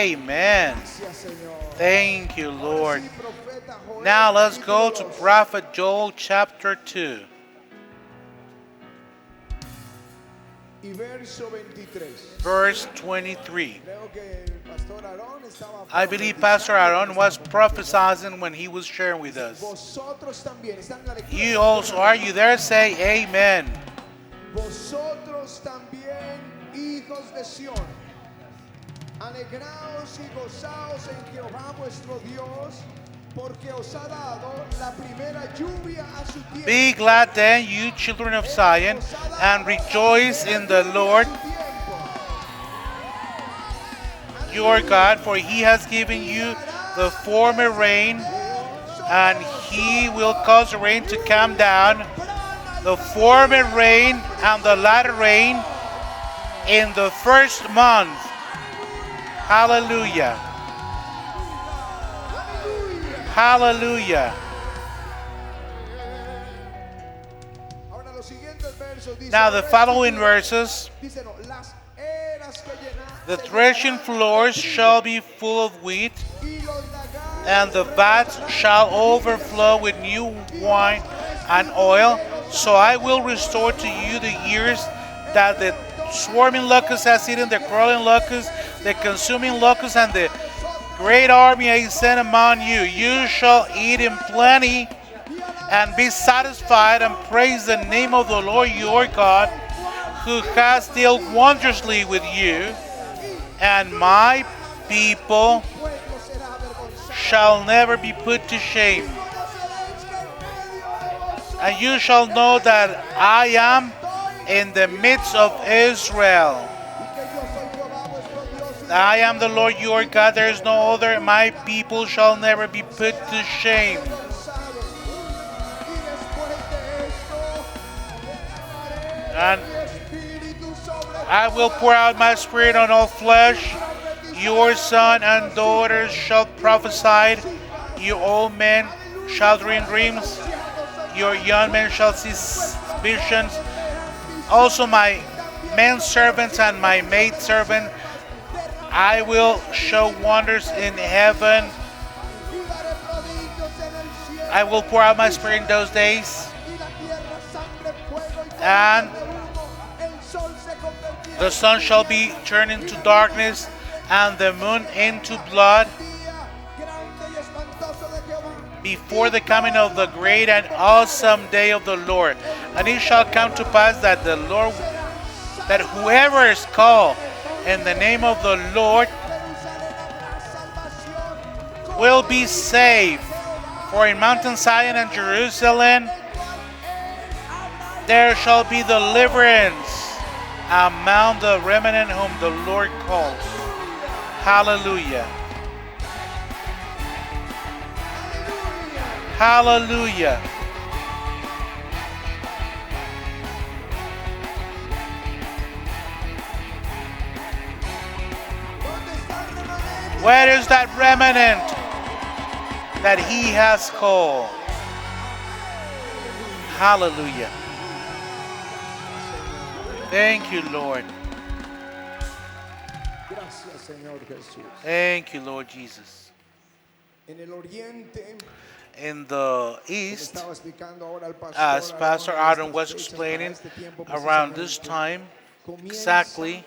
Amen. Thank you, Lord. Now let's go to Prophet Joel chapter 2. Verse 23. I believe Pastor Aaron was prophesying when he was sharing with us. You also, are you there? Say amen. Vosotros también, hijos de Sión, alegraos y gozaos en Jehová vuestro Dios, porque os ha dado la primera lluvia a su tiempo. Be glad then, you children of Zion, and rejoice in the Lord your God, for he has given you the former rain, and he will cause the rain to come down, the former rain and the latter rain in the first month. Hallelujah. Hallelujah. Now the following verses. The threshing floors shall be full of wheat, and the vats shall overflow with new wine and oil. So I will restore to you the years that the swarming locust has eaten, the crawling locust, the consuming locust, and the great army I sent among you. You shall eat in plenty and be satisfied, and praise the name of the Lord your God, who has dealt wondrously with you. And my people shall never be put to shame. And you shall know that I am in the midst of Israel. I am the Lord your God, there is no other. My people shall never be put to shame. And I will pour out my spirit on all flesh. Your son and daughters shall prophesy. Your old men shall dream dreams. Your young men shall see visions. Also my men servants and my maid servant, I will show wonders in heaven. I will pour out my spirit in those days, and the sun shall be turned into darkness, and the moon into blood, before the coming of the great and awesome day of the Lord. And it shall come to pass that that whoever is called in the name of the Lord will be saved. For in Mountain Zion and Jerusalem there shall be deliverance among the remnant whom the Lord calls. Hallelujah. Hallelujah. Where is that remnant that he has called? Hallelujah. Thank you, Lord. Thank you, Lord Jesus. In the east, as Pastor Aaron was explaining, around this time, exactly,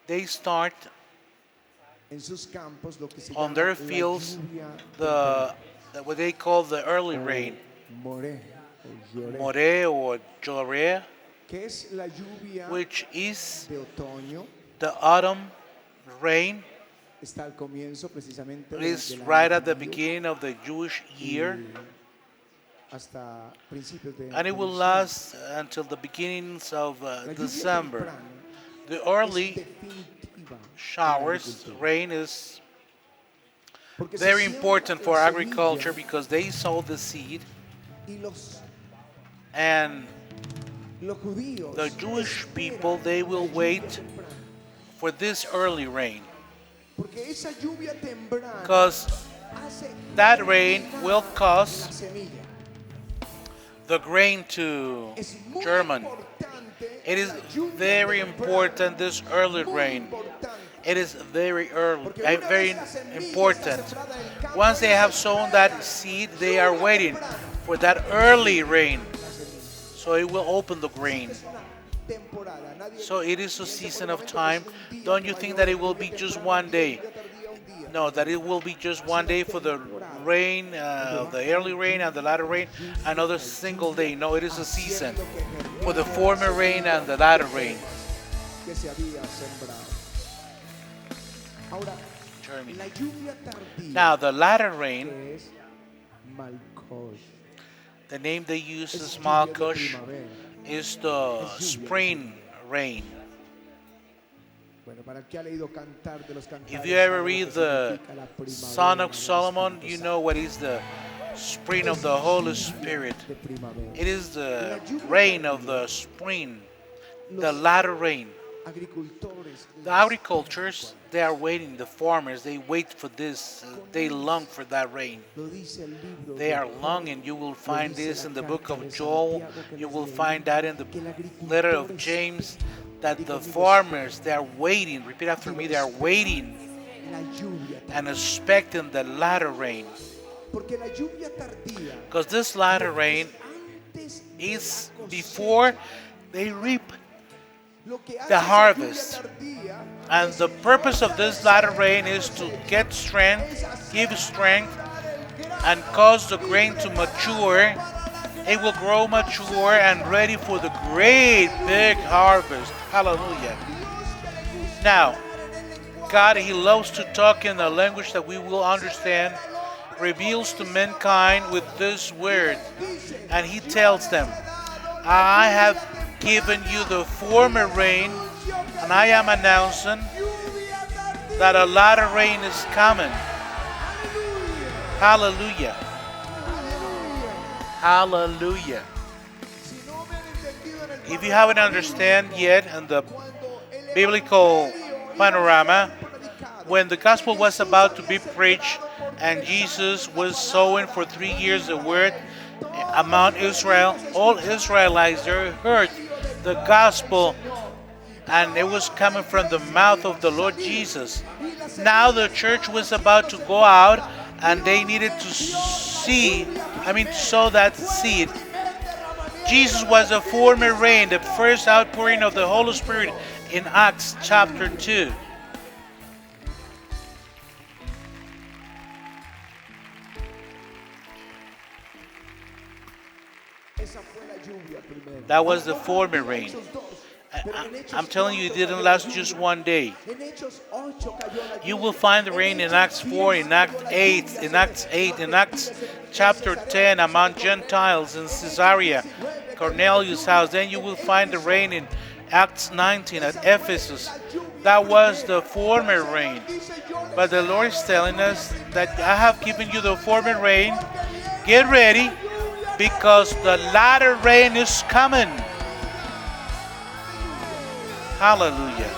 they start on their fields what they call the early rain, more or lloré, which is the autumn rain. It is right at the beginning of the Jewish year, and it will last until the beginnings of December. The early showers, rain, is very important for agriculture because they sow the seed, and the Jewish people, they will wait for this early rain, because that rain will cause the grain to germinate. It is very important, this early rain. It is very early, Porque una very vez la semilla está important. sembrada en el campo, Once they have sown that seed, they are waiting for that early rain, la semilla. so it will open the grain. Es una temporada. Nadie So it is a piense por season un of momento que time. es un día Don't que you va a think llover, that it will lluvia be just temprana, one day? lluvia tardía, un día. No, that it will be just one day for the rain, the early rain and the latter rain, another single day. No, it is a season for the former rain and the latter rain. Que se había sembrado. Ahora, Jeremy. la lluvia tardía, Now, the latter rain, que es Malkosh, the name they use es is lluvia de Malkush, primavera. is the spring rain. Bueno, para el que ha leído Cantar de los Cantares, If you ever sabe lo read que the significa la primavera Song of del Solomon, Espíritu you Santo. know what is the spring of the Holy Spirit. De primavera. It is the rain of the spring, the latter rain. Agricultores, The agricultures, they are waiting, the farmers, they wait for this, they long for that rain. lo dice el libro They de are Job, longing. You will find this in the book carta of de Joel. Santiago que You les will leí, find that in the que el agricultor letter of es- James, that the Digo, amigos, farmers, they are waiting. Repeat after me, they are waiting la lluvia and tardía. expecting the latter rain. Porque la lluvia tardía Because this latter rain antes is de la cosecha. before they reap. Lo que hace the esa harvest. lluvia tardía And es the purpose of this latter rain is to get strength, give strength, and cause the grain to mature. It will grow mature and ready for the great big harvest. Hallelujah. Now, God, He loves to talk in a language that we will understand, reveals to mankind with this word, and He tells them, I have given you the former rain, and I am announcing that a latter rain is coming. Hallelujah. Hallelujah. If you haven't understand yet in the biblical panorama, when the gospel was about to be preached and Jesus was sowing for 3 years the word among Israel, all Israelites there heard the gospel, and it was coming from the mouth of the Lord Jesus. Now the church was about to go out, and they needed to sow that seed. Jesus was the former rain, the first outpouring of the Holy Spirit in Acts chapter 2. esa fue la lluvia primero. That was the former rain. I'm telling you, it didn't last just one day. En Hechos 8 cayó la lluvia. You will find the rain in Acts 4, in Acts 8, in Acts chapter 10 among Gentiles in Caesarea, Cornelius' house. Then you will find the rain in Acts 19 at Ephesus. That was the former rain. But the Lord is telling us that I have given you the former rain. Get ready, because the latter rain is coming. Hallelujah.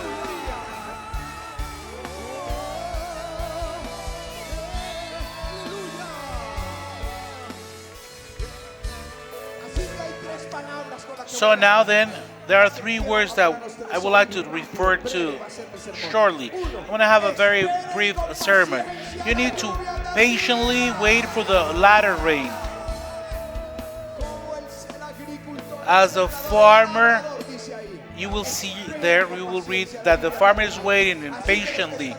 Así que hay tres palabras con las que So now then, there are 3 words that I would like to refer to shortly. I want to have a very brief sermon. You need to patiently wait for the latter rain. como el agricultor As a farmer, dice ahí. you will see there, we will read that the farmer is waiting impatiently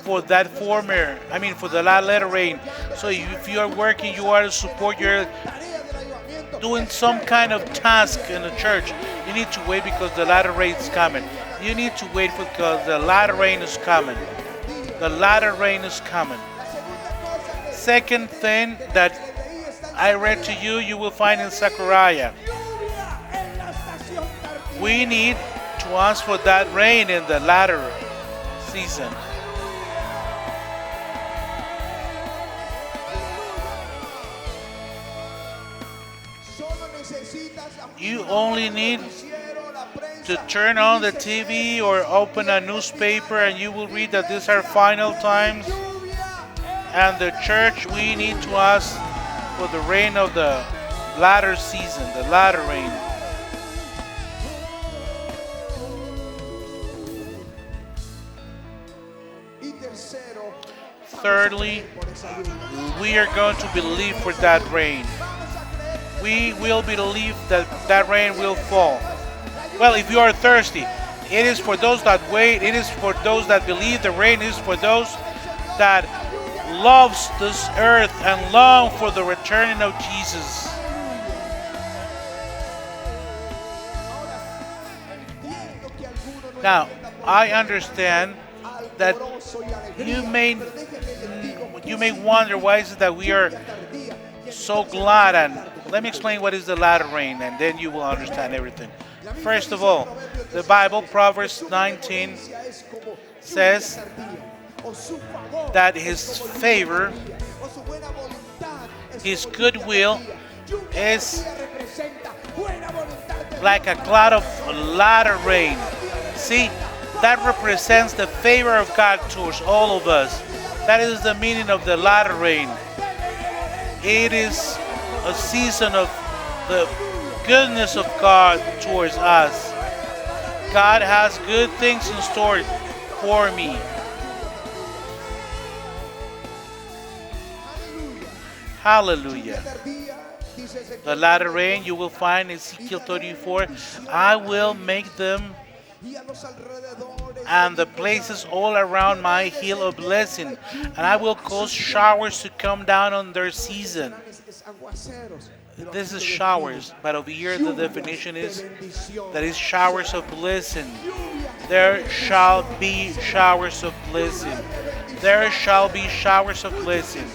for that for the latter rain. So if you are working, you are to support your Tarea del avivamiento. doing some kind of task in the church, you need to wait because the latter rain is coming. You need to wait because the latter rain is coming. The latter rain is coming. Second thing that I read to you, you will find in Zechariah. Lluvia en la estación tardía. We need to ask for that rain in the latter season. Solo necesitas You only need noticiero, la prensa, to turn on the TV or open a newspaper, and you will read that these are final times. And the church, we need to ask for the rain of the latter season, the latter rain. thirdly, we are going to believe for that rain. We will believe that that rain will fall. Well, if you are thirsty, it is for those that wait. It is for those that believe. The rain is for those that loves this earth and long for the returning of Jesus. Now, I understand that you may wonder why is it that we are so glad, and let me explain what is the latter rain, and then you will understand everything. First of all, the Bible, Proverbs 19, says that his favor, his goodwill is like a cloud of latter rain. See, that represents the favor of God towards all of us. That is the meaning of the latter rain. It is a season of the goodness of God towards us. God has good things in store for me. Hallelujah. The latter rain you will find in Ezekiel 34. I will make them and the places all around my hill a blessing, and I will cause showers to come down on their season. This is showers, but over here the definition is that is showers of blessing. There shall be showers of blessing. There shall be showers of blessing.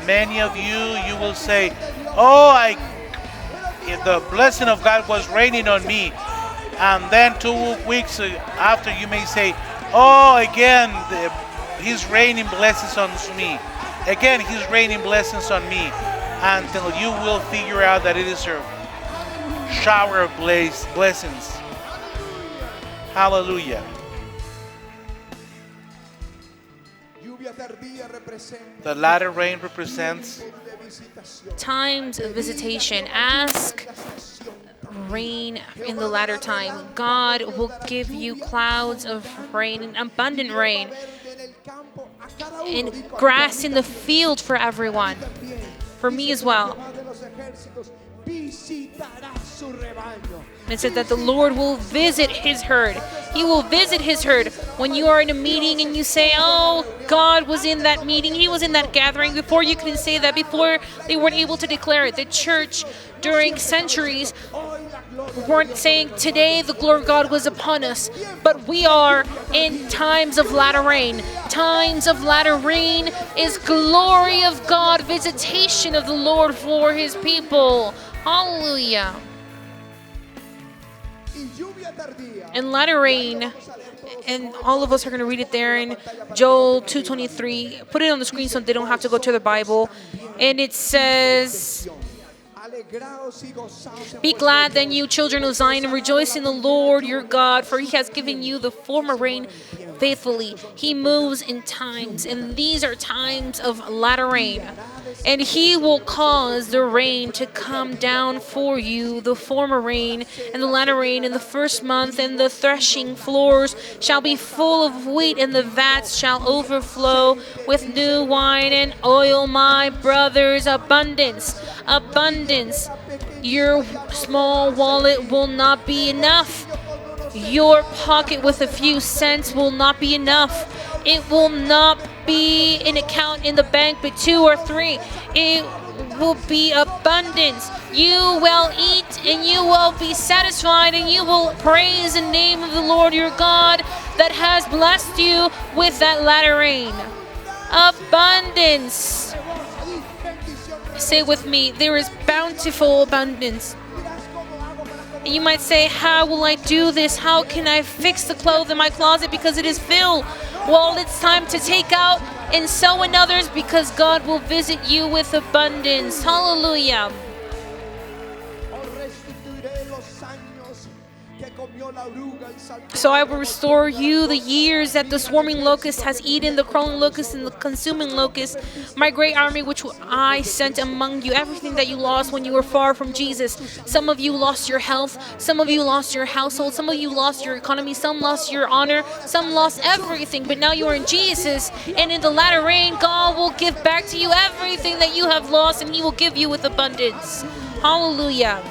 Many of you will say, "Oh, the blessing of God was raining on me." And then 2 weeks after, you may say, "Oh, again, He's raining blessings on me. Again, He's raining blessings on me." Until you will figure out that it is a shower of blessings. Hallelujah. The latter rain represents times of visitation. Ask rain in the latter time. God will give you clouds of rain and abundant rain and grass in the field for everyone, for me as well. And it said that the Lord will visit his herd. He will visit his herd. When you are in a meeting and you say, "Oh, God was in that meeting, He was in that gathering," before you can say that, before they weren't able to declare it. The church during centuries weren't saying, "Today the glory of God was upon us," but we are in times of latter rain. Times of latter rain is glory of God, visitation of the Lord for his people. Hallelujah. In latter rain, and all of us are going to read it there in Joel 2:23. Put it on the screen so they don't have to go to the Bible. And it says, "Be glad then, you children of Zion, and rejoice in the Lord your God, for he has given you the former rain faithfully. He moves in times," and these are times of latter rain. "And he will cause the rain to come down for you, the former rain and the latter rain in the first month, and the threshing floors shall be full of wheat, and the vats shall overflow with new wine and oil." My brothers, abundance, abundance. Your small wallet will not be enough. Your pocket with a few cents will not be enough. It will not be an account in the bank, but 2 or 3. It will be abundance. You will eat and you will be satisfied, and you will praise the name of the Lord your God that has blessed you with that latter rain. Abundance. Say with me, there is bountiful abundance. And you might say, "How will I do this? How can I fix the clothes in my closet because it is filled?" Well, it's time to take out and sow in others, because God will visit you with abundance. Hallelujah. que comió la oruga, el saltamontes, So I will restore you the years that the swarming locust has eaten, the crawling locust and the consuming locust, my great army which I sent among you, everything that you lost when you were far from Jesus. Some of you lost your health, some of you lost your household, some of you lost your economy, some lost your honor, some lost everything, but now you are in Jesus, and in the latter rain, God will give back to you everything that you have lost, and He will give you with abundance. Hallelujah.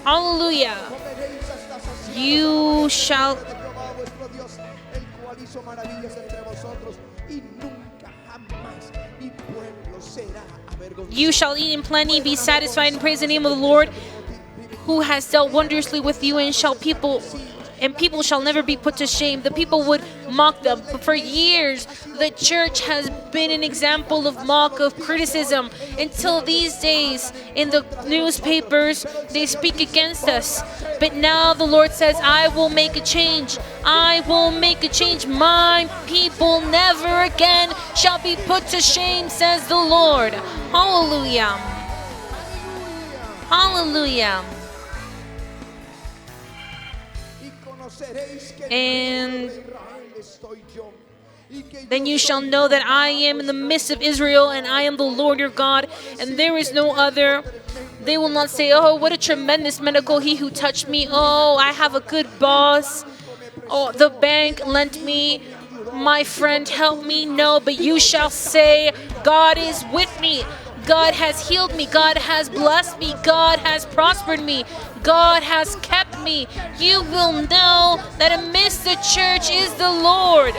Hallelujah. comeréis hasta saciar You shall de Jehová vuestro Dios, el cual hizo maravillas entre vosotros, y nunca jamás mi pueblo será avergonzado. You shall eat in plenty, be satisfied, and praise the name of the Lord, who has dealt wondrously with you, and people shall never be put to shame. The people would mock them. But for years, the church has been an example of criticism. Until these days, in the newspapers, they speak against us. But now the Lord says, I will make a change. I will make a change. My people never again shall be put to shame, says the Lord. Hallelujah. Hallelujah. And then you shall know that I am in the midst of Israel, and I am the Lord your God, and there is no other. They will not say, oh, what a tremendous miracle, he who touched me. Oh, I have a good boss. Oh, the bank lent me. My friend helped me. No, but you shall say, God is with me. God has healed me. God has blessed me. God has prospered me. God has kept me. You will know that amidst the church is the Lord.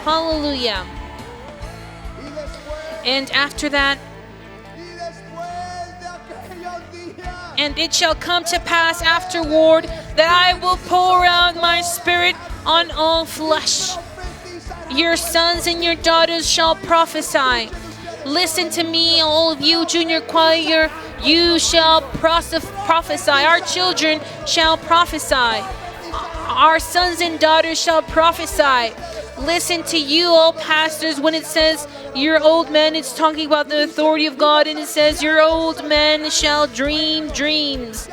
Hallelujah. And after that, and it shall come to pass afterward that I will pour out my spirit on all flesh. Your sons and your daughters shall prophesy. Listen to me, all of you, junior choir. You shall prophesy. Our children shall prophesy. Our sons and daughters shall prophesy. Listen to you, all pastors. When it says your old men, it's talking about the authority of God, and it says your old men shall dream dreams.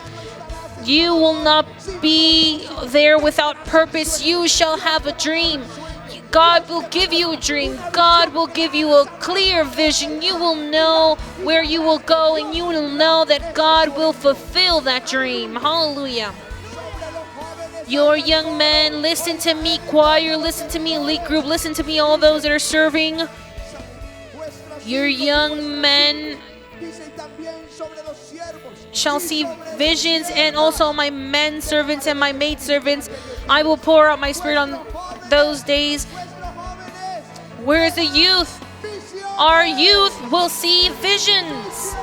You will not be there without purpose. You shall have a dream. God will give you a dream. God will give you a clear vision. You will know where you will go, and you will know that God will fulfill that dream. Hallelujah. Your young men, listen to me, choir, listen to me, elite group, listen to me, all those that are serving. Your young men shall see visions, and also my men servants and my maid servants. I will pour out my spirit on those days. Where is the youth? Our youth will see visions.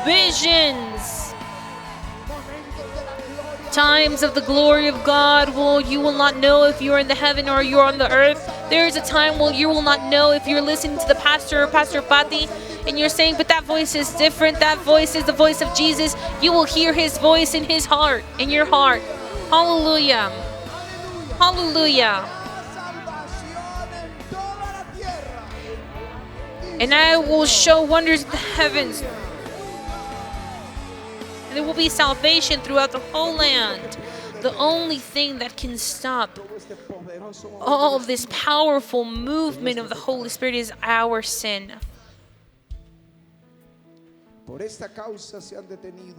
Visions. Times of the glory of God. You will not know if you are in the heaven or you are on the earth. There is a time where you will not know if you're listening to the pastor or Pastor Pati, and you're saying, but that voice is different. That voice is the voice of Jesus. You will hear his voice in his heart, in your heart. Hallelujah. Hallelujah. And I will show wonders in the heavens. And there will be salvation throughout the whole land. The only thing that can stop all of this powerful movement of the Holy Spirit is our sin.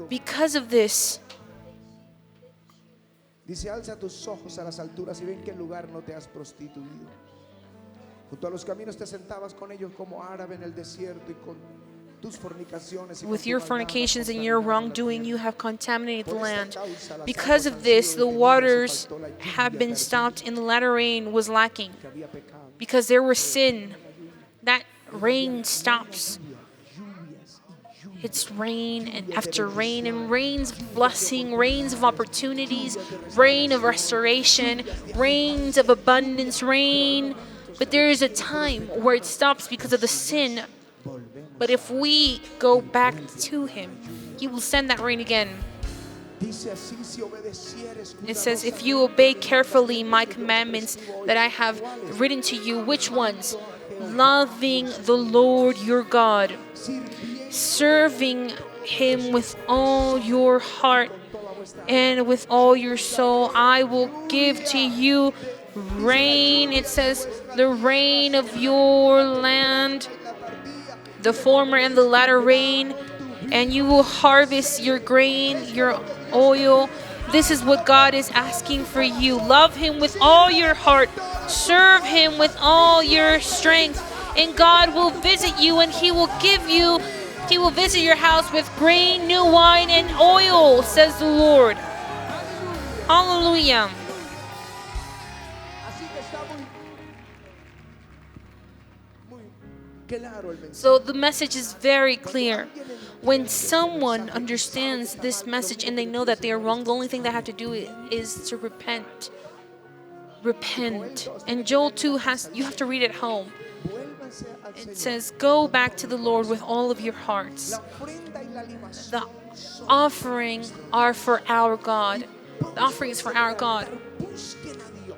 Because of this, dice, alza tus ojos a las alturas y ven que en lugar no te has prostituido. Junto a los caminos te sentabas con ellos como árabe en el desierto, y con tus fornicaciones y with your fornications and your wrongdoing, you have contaminated the land. Because of this, the waters have been stopped, and the latter rain was lacking. Because there was sin, that rain stops. It's rain and after rain, and rains of blessing, rains of opportunities, rain of restoration, rains of abundance, rain. But there is a time where it stops because of the sin. But if we go back to him, he will send that rain again. It says, if you obey carefully my commandments that I have written to you, which ones? Loving the Lord your God, serving him with all your heart, and with all your soul. I will give to you rain. It says the rain of your land, the former and the latter rain, and you will harvest your grain, your oil. This is what God is asking for you. Love Him with all your heart. Serve Him with all your strength. And God will visit you, and He will visit your house with grain, new wine, and oil, says the Lord. Hallelujah. So the message is very clear. When someone understands this message and they know that they are wrong, the only thing they have to do is to repent. Repent. And Joel 2 you have to read it home. It says, go back to the Lord with all of your hearts. The offering are for our God. The offering is for our God.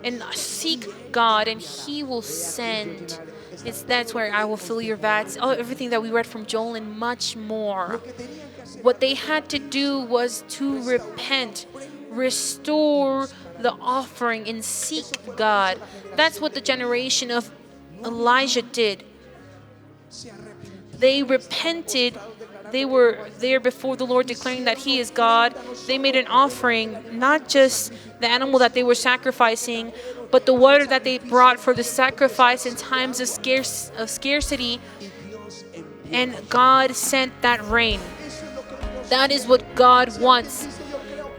And seek God, and He will send. That's where I will fill your vats. Everything that we read from Joel and much more. What they had to do was to repent, restore the offering, and seek God. That's what the generation of Elijah did. They repented. They were there before the Lord declaring that He is God. They made an offering, not just the animal that they were sacrificing, but the water that they brought for the sacrifice in times of scarcity. And God sent that rain. That is what God wants.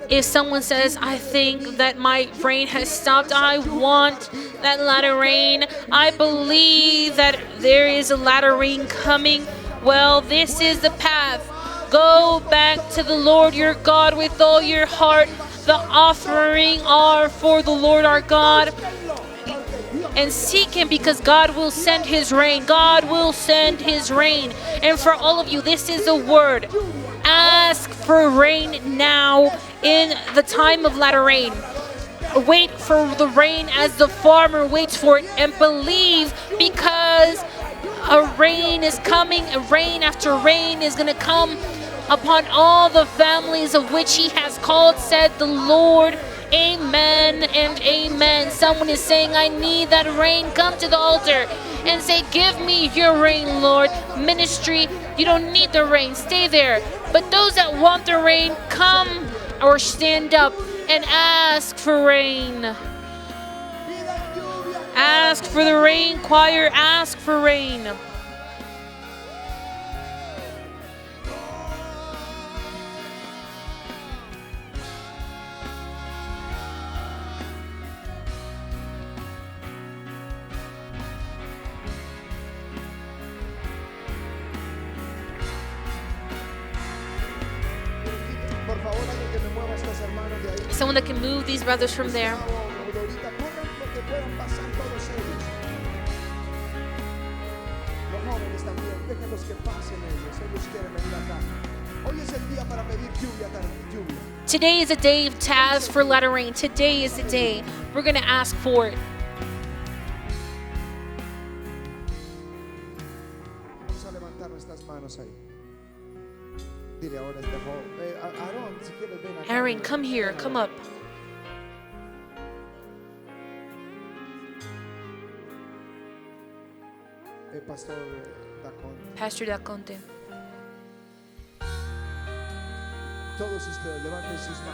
If someone says, I think that my rain has stopped, I want that latter rain, I believe that there is a latter rain coming, well, this is the path. Go back to the Lord your God with all your heart. The offering are for the Lord our God. And seek Him, because God will send His rain. God will send His rain. And for all of you, this is a word. Ask for rain now in the time of latter rain. Wait for the rain as the farmer waits for it, and believe, because a rain is coming. A rain after rain is going to come upon all the families of which He has called, said the Lord. Amen and amen. Someone is saying, I need that rain. Come to the altar and say, give me your rain, Lord. Ministry, you don't need the rain. Stay there. But those that want the rain, come or stand up and ask for rain. Ask for the rain, choir. Ask for rain. Someone that can move these brothers from there. Today is a day to ask for latter rain. Today is the day. We're going to ask for it. Aaron, come here. Come up. Pastor Daconte.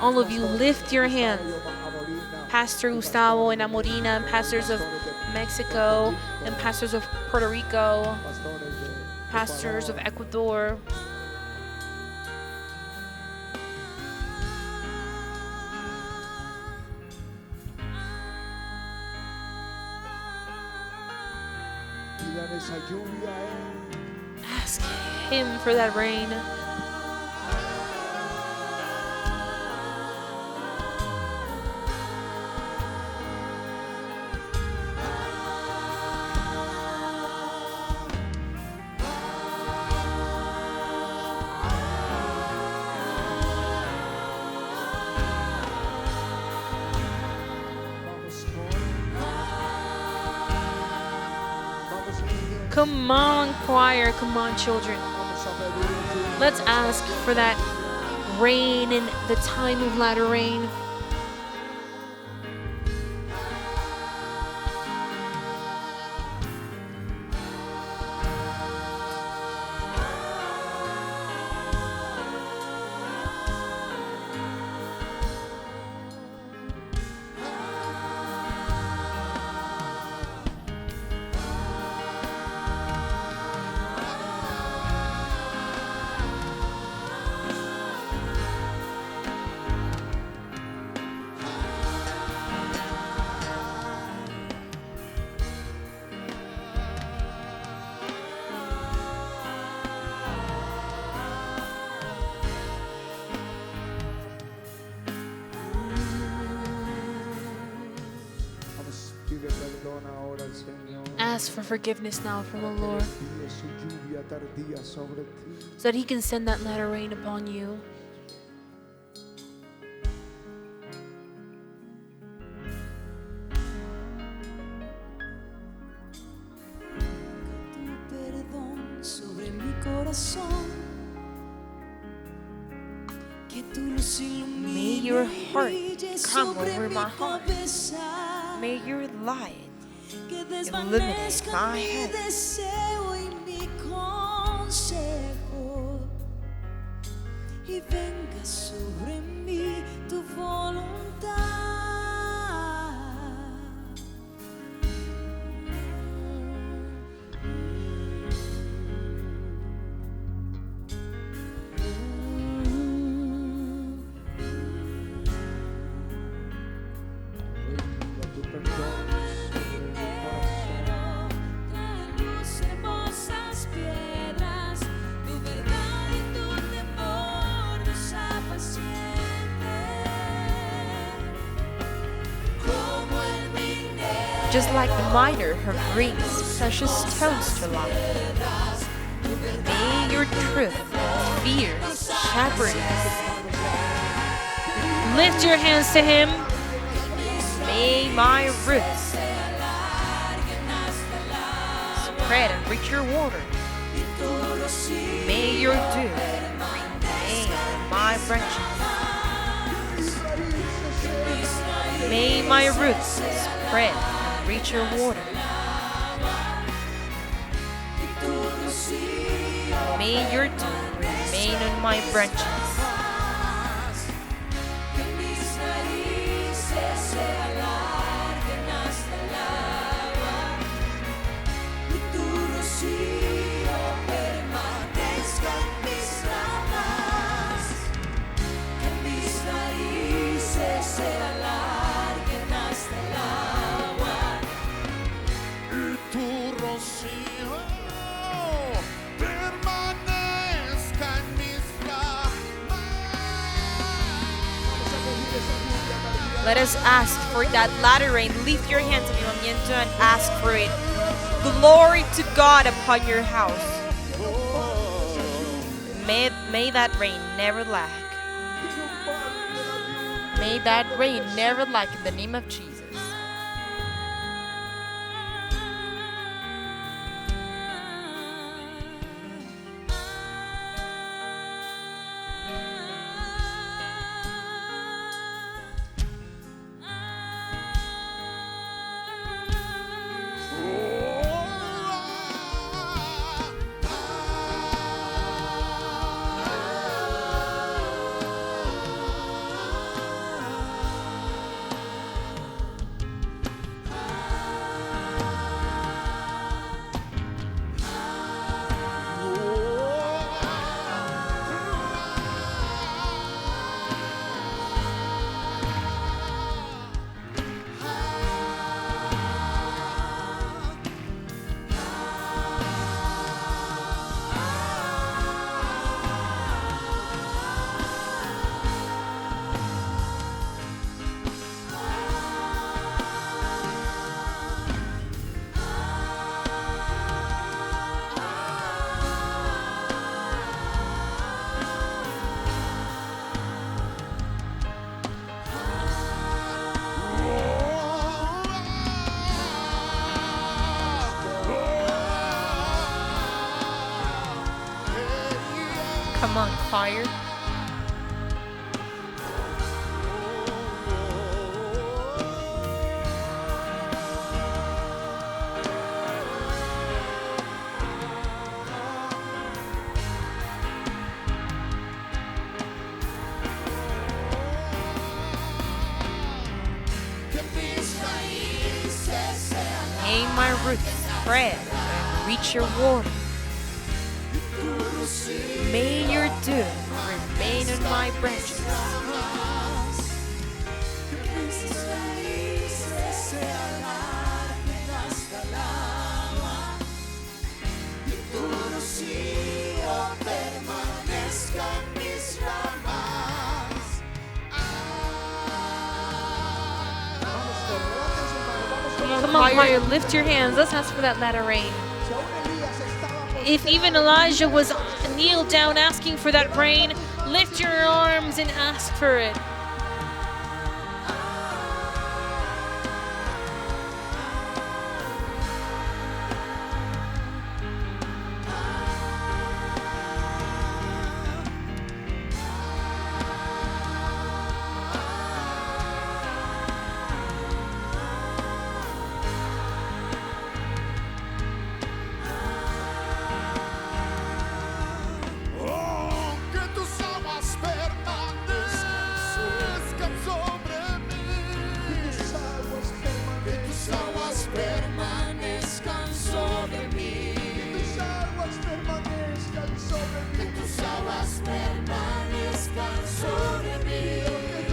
All of you, lift your hand. Pastor Gustavo and Amorina, and pastors of Mexico, and pastors of Puerto Rico, pastors of Ecuador. Ask Him for that rain. Come on, choir. Come on, children. Let's ask for that rain in the time of latter rain. Vamos, pide perdón ahora al Señor. Ask for forgiveness now from the Lord, Envíe su lluvia tardía sobre ti. so that He can send that latter rain upon you. Tu perdón sobre mi corazón, que tu luz ilumine May your heart y brille come sobre over mi my heart. cabeza, May your light que illuminate desvanezca my mi head. deseo y mi consejo, y venga sobre mí tu voluntad. Venga tu perdón sobre mi corazón. Trae luz, hermosas piedras, tu verdad y tu temor nos apacienten. Como el minero Just like the miner who brings precious stones to light. May your truth and fear shepherd us. Lift your hands to Him. May my roots spread and reach your water. May your dew remain in my branches. May my roots spread and reach your water. May your dew remain on my branches. que mis raíces se alarguen hasta el agua y tu rocío permanezca en mis ramas, que mis raíces se alarguen hasta el agua y tu rocío permanezca en mis ramas. Let us ask for that latter rain. Lift your hands, Avivamiento, and ask for it. Glory to God upon your house. May that rain never lack. May that rain never lack in the name of Jesus. Come on, fire. fruit spread and reach your water. May your dew remain on my branches. Come on, higher, lift your hands. Let's ask for that latter rain. If even Elijah was kneeled down asking for that rain, lift your arms and ask for it.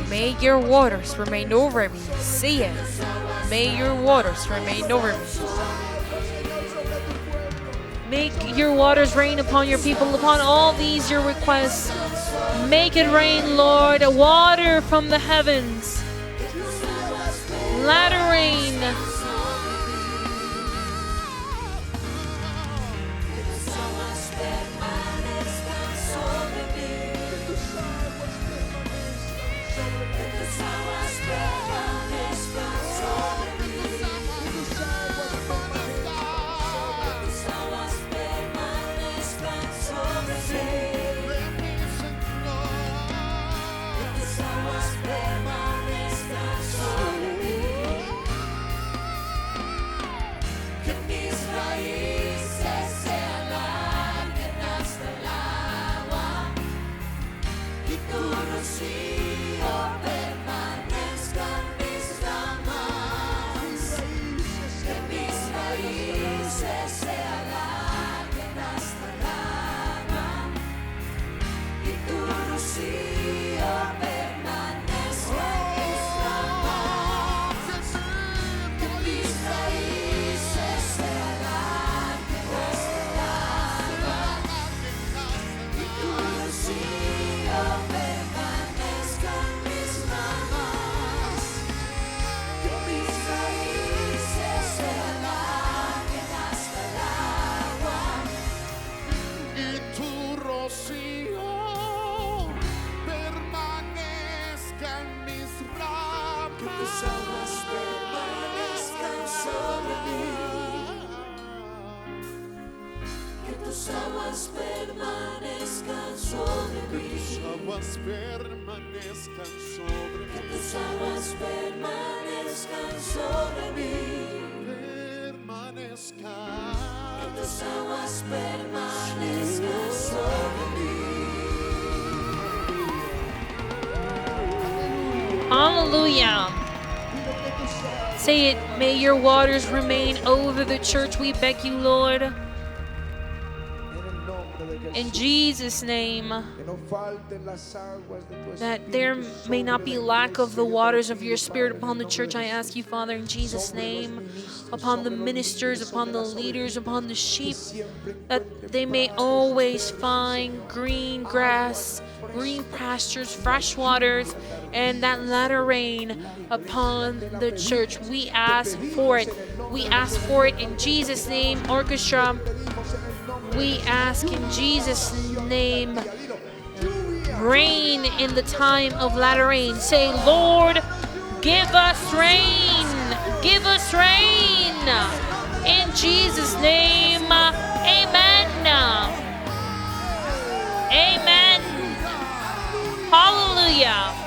May your waters remain over me. See it. May your waters remain over me. Make your waters rain upon your people, upon all these your requests. Make it rain, Lord, water from the heavens. Latter rain. Hallelujah. Say it, may your waters remain over the church, we beg you, Lord. In Jesus' name, that there may not be lack of the waters of your Spirit upon the church. I ask you, Father, in Jesus' name, upon the ministers, upon the leaders, upon the sheep, that they may always find green grass, green pastures, fresh waters, and that latter rain upon the church. We ask for it. We ask for it in Jesus' name. Orchestra, we ask in Jesus' name, rain in the time of latter rain. Say, Lord, give us rain. Give us rain. In Jesus' name, amen. Amen. Hallelujah.